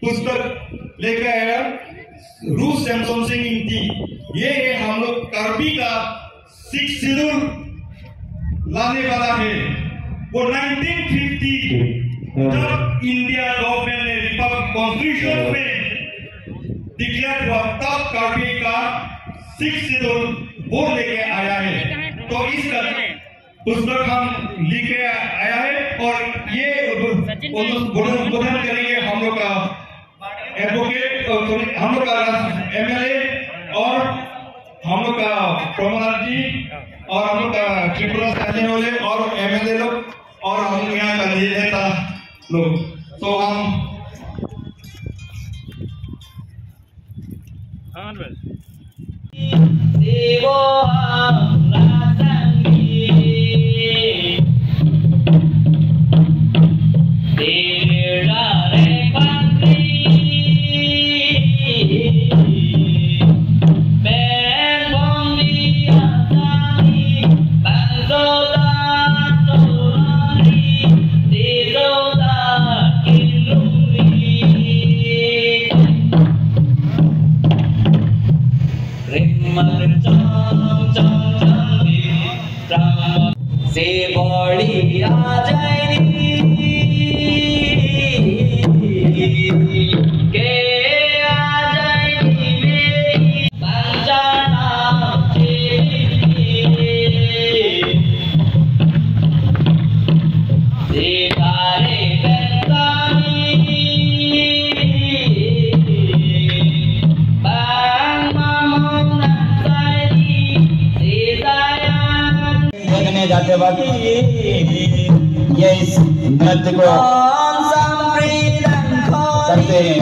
पुस्तक लेकर आया रूस सैमसन सिंह इंटी। ये है हम लोग कार्बी का 6 शेड्यूल लाने वाला है। वो 1950 जब इंडिया गवर्नमेंट ने रिपब्लिक कॉन्स्टिट्यूशन में डिक्लेयर हुआ तब कार्बी का 6 शेड्यूल वो लेके आया है। तो इसका पुस्तक हम लेके आया है और ये उद्घाटन करेंगे हम लोग का एडवोकेट, हम लोग का एमएलए और हम लोग का प्रमोद जी और हम लोग का त्रिपुरा शासन वाले और एमएलए लोग और हम यहाँ का नेता लोग। तो हम से बड़ी आ जाएगी के आ जाएगी मेरी पंजाना सितारे जाते वक्त ये इस नृत्य को करते हैं।